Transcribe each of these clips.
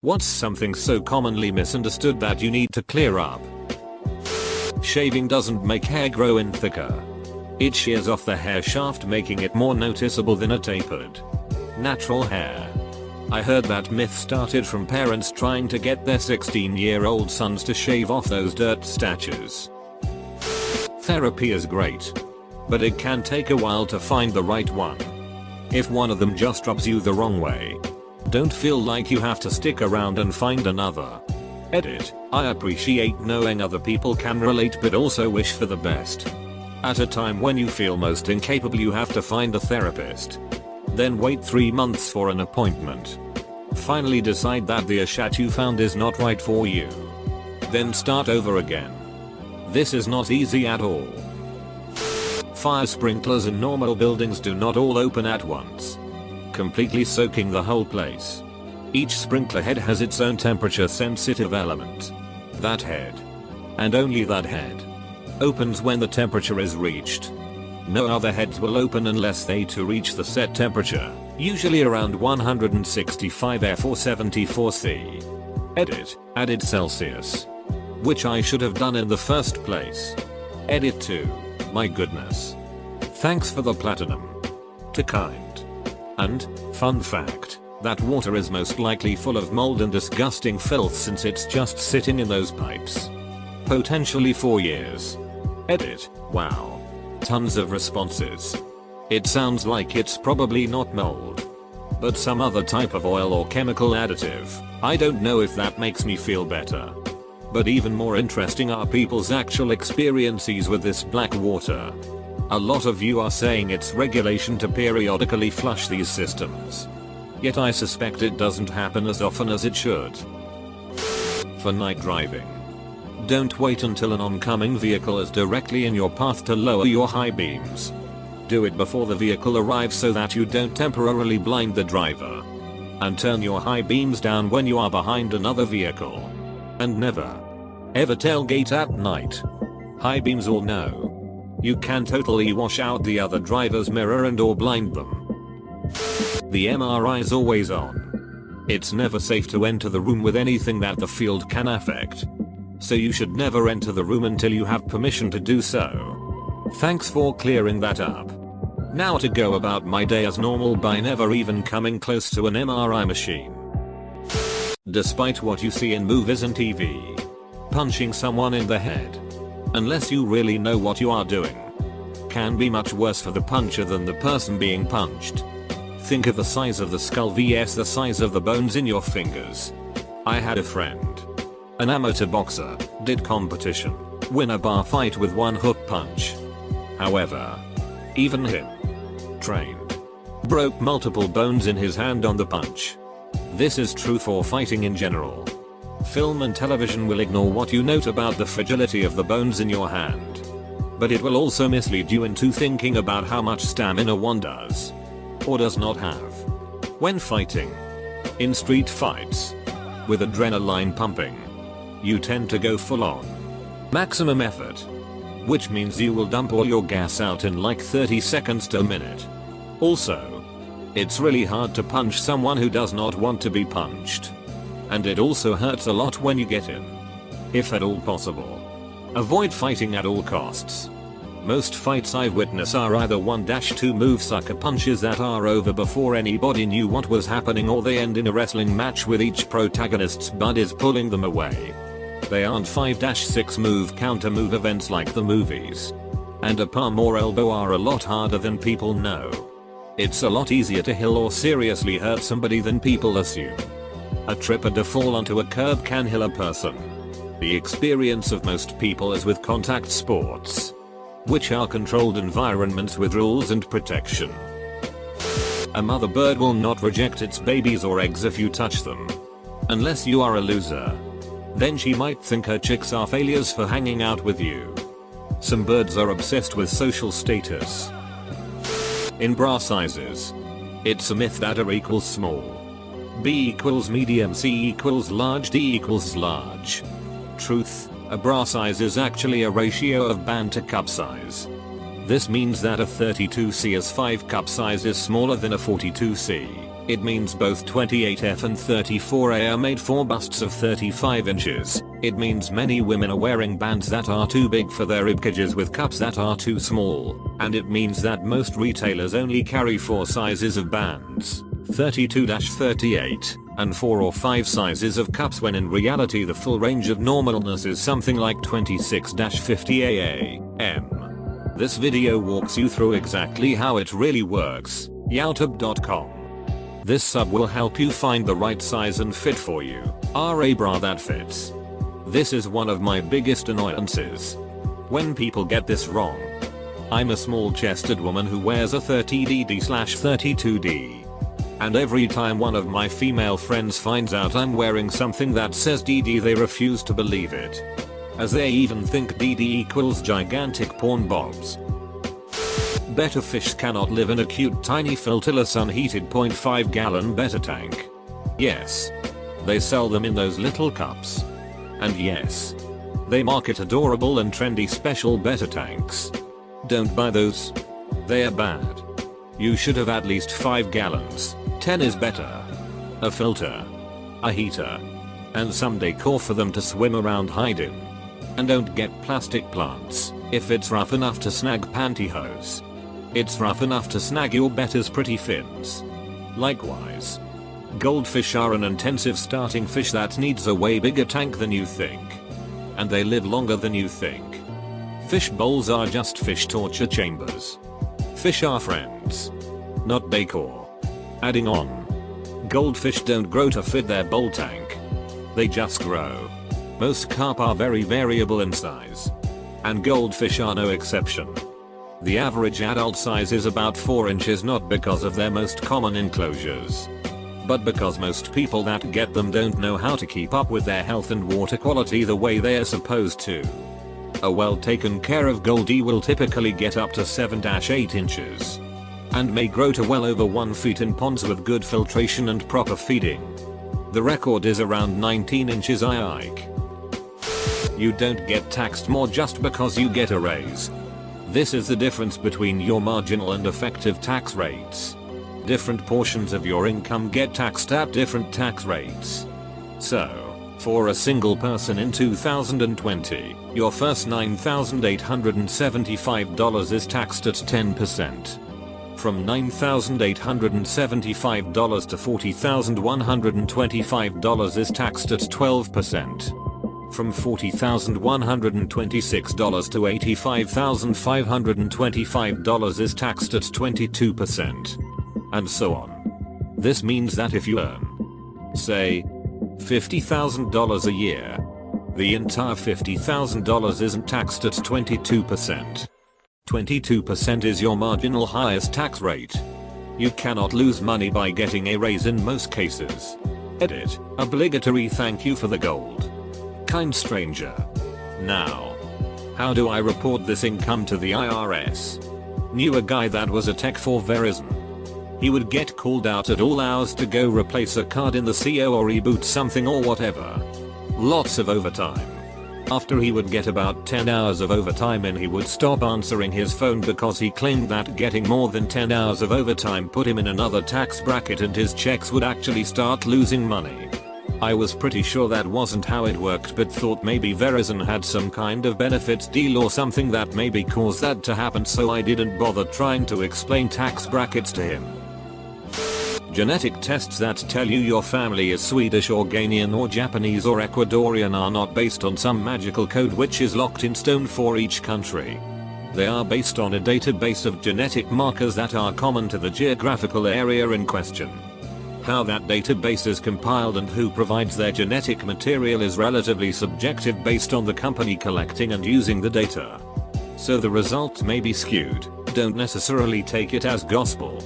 What's something so commonly misunderstood that you need to clear up? Shaving doesn't make hair grow in thicker. It shears off the hair shaft, making it more noticeable than a tapered, natural hair. I heard that myth started from parents trying to get their 16-year-old sons to shave off those dirt statues. Therapy is great, but it can take a while to find the right one. If one of them just rubs you the wrong way, don't feel like you have to stick around and find another. Edit. I appreciate knowing other people can relate but also wish for the best. At a time when you feel most incapable, you have to find a therapist. Then wait 3 months for an appointment. Finally decide that the shit you found is not right for you. Then start over again. This is not easy at all. Fire sprinklers in normal buildings do not all open at once, completely soaking the whole place. Each sprinkler head has its own temperature sensitive element. That head, and only that head, opens when the temperature is reached. No other heads will open unless they too reach the set temperature, usually around 165 F or 74 C. Edit. Added Celsius. Which I should have done in the first place. Edit 2. My goodness. Thanks for the platinum. To kind. And, fun fact, that water is most likely full of mold and disgusting filth since it's just sitting in those pipes. Potentially 4 years. Edit. Wow. Tons of responses. It sounds like it's probably not mold, but some other type of oil or chemical additive. I don't know if that makes me feel better. But even more interesting are people's actual experiences with this black water. A lot of you are saying it's regulation to periodically flush these systems. Yet I suspect it doesn't happen as often as it should. For night driving, don't wait until an oncoming vehicle is directly in your path to lower your high beams. Do it before the vehicle arrives so that you don't temporarily blind the driver. And turn your high beams down when you are behind another vehicle. And never, ever tailgate at night. High beams or no, you can totally wash out the other driver's mirror and or blind them. The MRI is always on. It's never safe to enter the room with anything that the field can affect. So you should never enter the room until you have permission to do so. Thanks for clearing that up. Now to go about my day as normal by never even coming close to an MRI machine. Despite what you see in movies and TV, punching someone in the head, unless you really know what you are doing, can be much worse for the puncher than the person being punched. Think of the size of the skull vs the size of the bones in your fingers. I had a friend, an amateur boxer, did competition, win a bar fight with one hook punch. However, even him, trained, broke multiple bones in his hand on the punch. This is true for fighting in general. Film and television will ignore what you note about the fragility of the bones in your hand, but it will also mislead you into thinking about how much stamina one does, or does not have, when fighting. In street fights, with adrenaline pumping, you tend to go full on, maximum effort, which means you will dump all your gas out in like 30 seconds to a minute. Also, it's really hard to punch someone who does not want to be punched. And it also hurts a lot when you get in. If at all possible, avoid fighting at all costs. Most fights I've witnessed are either 1-2 move sucker punches that are over before anybody knew what was happening, or they end in a wrestling match with each protagonist's buddies pulling them away. They aren't 5-6 move counter move events like the movies. And a palm or elbow are a lot harder than people know. It's a lot easier to heal or seriously hurt somebody than people assume. A trip and a fall onto a curb can heal a person. The experience of most people is with contact sports, which are controlled environments with rules and protection. A mother bird will not reject its babies or eggs if you touch them. Unless you are a loser. Then she might think her chicks are failures for hanging out with you. Some birds are obsessed with social status. In bra sizes, it's a myth that A equals small, B equals medium, C equals large, D equals large. Truth, a bra size is actually a ratio of band to cup size. This means that a 32C as 5 cup size is smaller than a 42C. It means both 28F and 34A are made for busts of 35 inches. It means many women are wearing bands that are too big for their ribcages with cups that are too small. And it means that most retailers only carry 4 sizes of bands, 32-38, and 4 or 5 sizes of cups, when in reality the full range of normalness is something like 26-50 AAM. This video walks you through exactly how it really works. Youtube.com. This sub will help you find the right size and fit for you. A bra that fits. This is one of my biggest annoyances. When people get this wrong. I'm a small-chested woman who wears a 30DD/32D. And every time one of my female friends finds out I'm wearing something that says DD, they refuse to believe it. As they even think DD equals gigantic porn bobs. Better fish cannot live in a cute tiny filterless unheated 0.5 gallon Better tank. Yes. They sell them in those little cups. And yes. They market adorable and trendy special Better tanks. Don't buy those. They are bad. You should have at least 5 gallons. 10 is better. A filter. A heater. And some decor for them to swim around hide in. And don't get plastic plants if it's rough enough to snag pantyhose. It's rough enough to snag your better's pretty fins. Likewise. Goldfish are an intensive starting fish that needs a way bigger tank than you think. And they live longer than you think. Fish bowls are just fish torture chambers. Fish are friends. Not decor. Adding on. Goldfish don't grow to fit their bowl tank. They just grow. Most carp are very variable in size. And goldfish are no exception. The average adult size is about 4 inches, not because of their most common enclosures, but because most people that get them don't know how to keep up with their health and water quality the way they are supposed to. A well taken care of Goldie will typically get up to 7-8 inches. And may grow to well over 1 feet in ponds with good filtration and proper feeding. The record is around 19 inches Ike. You don't get taxed more just because you get a raise. This is the difference between your marginal and effective tax rates. Different portions of your income get taxed at different tax rates. So, for a single person in 2020, your first $9,875 is taxed at 10%. From $9,875 to $40,125 is taxed at 12%. From $40,126 to $85,525 is taxed at 22%. And so on. This means that if you earn, say, $50,000 a year, the entire $50,000 isn't taxed at 22%. 22% is your marginal highest tax rate. You cannot lose money by getting a raise in most cases. Edit. Obligatory thank you for the gold. Kind stranger. Now. How do I report this income to the IRS? Knew a guy that was a tech for Verizon. He would get called out at all hours to go replace a card in the CO or reboot something or whatever. Lots of overtime. After he would get about 10 hours of overtime in, he would stop answering his phone because he claimed that getting more than 10 hours of overtime put him in another tax bracket and his checks would actually start losing money. I was pretty sure that wasn't how it worked, but thought maybe Verizon had some kind of benefits deal or something that maybe caused that to happen, so I didn't bother trying to explain tax brackets to him. Genetic tests that tell you your family is Swedish or Ghanaian or Japanese or Ecuadorian are not based on some magical code which is locked in stone for each country. They are based on a database of genetic markers that are common to the geographical area in question. How that database is compiled and who provides their genetic material is relatively subjective based on the company collecting and using the data. So the results may be skewed. Don't necessarily take it as gospel.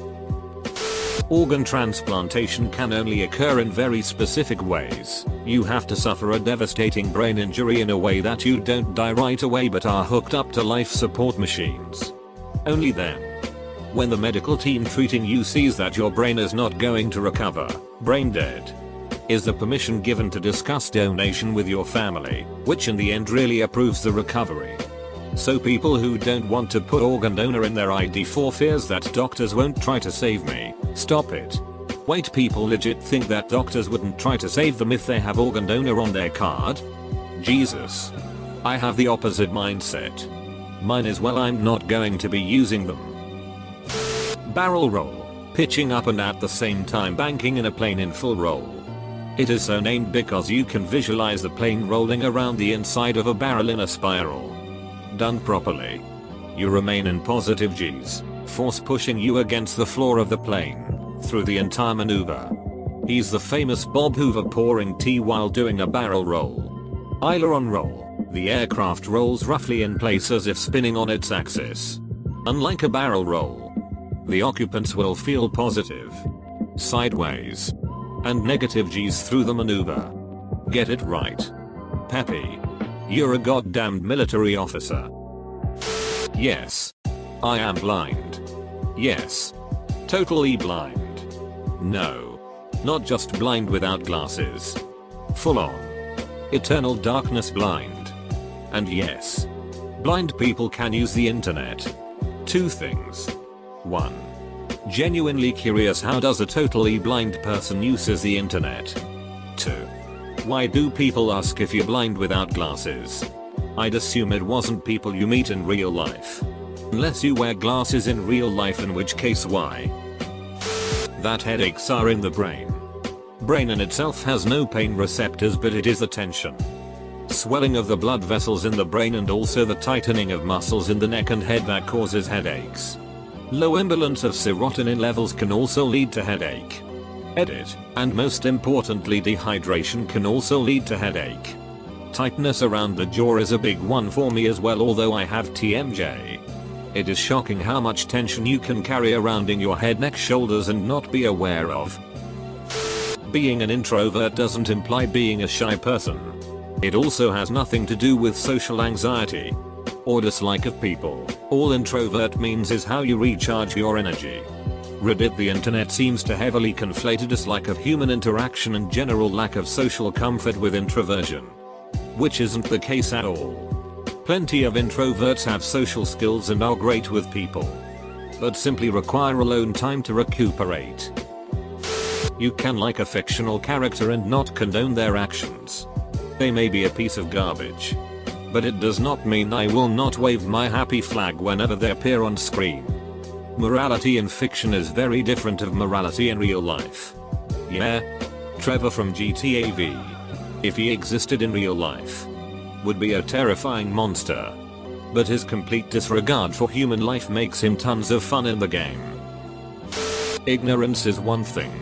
Organ transplantation can only occur in very specific ways. You have to suffer a devastating brain injury in a way that you don't die right away but are hooked up to life support machines. Only then. When the medical team treating you sees that your brain is not going to recover, brain dead, is the permission given to discuss donation with your family, which in the end really approves the recovery. So people who don't want to put organ donor in their ID for fears that doctors won't try to save me, stop it. Wait, people legit think that doctors wouldn't try to save them if they have organ donor on their card? Jesus. I have the opposite mindset. Mine is, well, I'm not going to be using them. Barrel roll. Pitching up and at the same time banking in a plane in full roll. It is so named because you can visualize the plane rolling around the inside of a barrel in a spiral. Done properly, you remain in positive G's, force pushing you against the floor of the plane through the entire maneuver. He's the famous Bob Hoover pouring tea while doing a barrel roll. Aileron roll. The aircraft rolls roughly in place as if spinning on its axis. Unlike a barrel roll, the occupants will feel positive, sideways, and negative G's through the maneuver. Get it right. Peppy. You're a goddamned military officer. Yes. I am blind. Yes. Totally blind. No. Not just blind without glasses. Full on. Eternal darkness blind. And yes. Blind people can use the internet. 2 things. 1. Genuinely curious, how does a totally blind person uses the internet? 2. Why do people ask if you're blind without glasses? I'd assume it wasn't people you meet in real life. Unless you wear glasses in real life, in which case why? That headaches are in the brain. Brain in itself has no pain receptors, but it is the tension, swelling of the blood vessels in the brain, and also the tightening of muscles in the neck and head that causes headaches. Low imbalance of serotonin levels can also lead to headache. Edit. And most importantly, dehydration can also lead to headache. Tightness around the jaw is a big one for me as well, although I have TMJ. It is shocking how much tension you can carry around in your head, neck, shoulders and not be aware of. Being an introvert doesn't imply being a shy person. It also has nothing to do with social anxiety or dislike of people. All introvert means is how you recharge your energy. Reddit. The internet seems to heavily conflate a dislike of human interaction and general lack of social comfort with introversion, which isn't the case at all. Plenty of introverts have social skills and are great with people, but simply require alone time to recuperate. You can like a fictional character and not condone their actions. They may be a piece of garbage, but it does not mean I will not wave my happy flag whenever they appear on screen. Morality in fiction is very different of morality in real life. Yeah. Trevor from GTA V, if he existed in real life, would be a terrifying monster. But his complete disregard for human life makes him tons of fun in the game. Ignorance is one thing.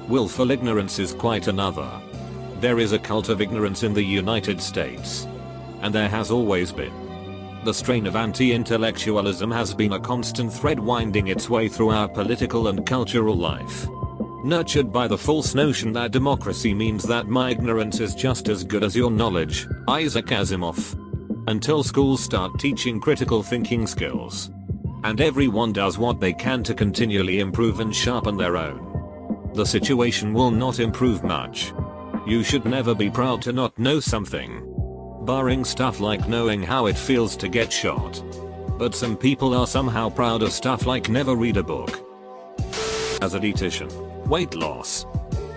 Willful ignorance is quite another. There is a cult of ignorance in the United States, and there has always been. The strain of anti-intellectualism has been a constant thread winding its way through our political and cultural life, nurtured by the false notion that democracy means that my ignorance is just as good as your knowledge, Isaac Asimov. Until schools start teaching critical thinking skills, and everyone does what they can to continually improve and sharpen their own, the situation will not improve much. You should never be proud to not know something, barring stuff like knowing how it feels to get shot. But some people are somehow proud of stuff like never read a book. As a dietitian, weight loss,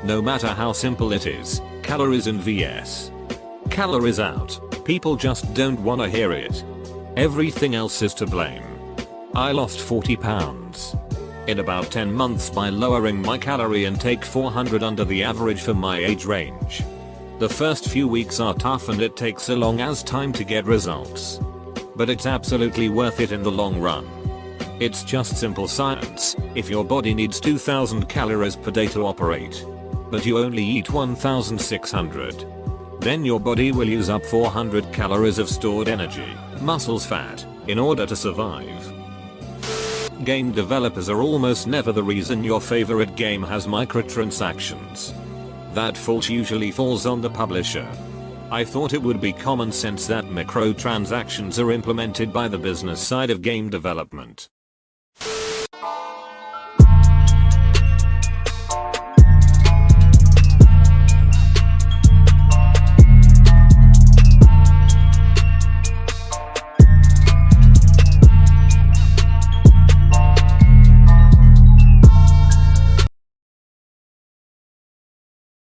no matter how simple it is, calories in vs. calories out, people just don't wanna hear it. Everything else is to blame. I lost 40 pounds in about 10 months by lowering my calorie intake 400 under the average for my age range. The first few weeks are tough and it takes a long as time to get results, but it's absolutely worth it in the long run. It's just simple science. If your body needs 2000 calories per day to operate, but you only eat 1600, then your body will use up 400 calories of stored energy, muscles, fat, in order to survive. Game developers are almost never the reason your favorite game has microtransactions. That fault usually falls on the publisher. I thought it would be common sense that microtransactions are implemented by the business side of game development.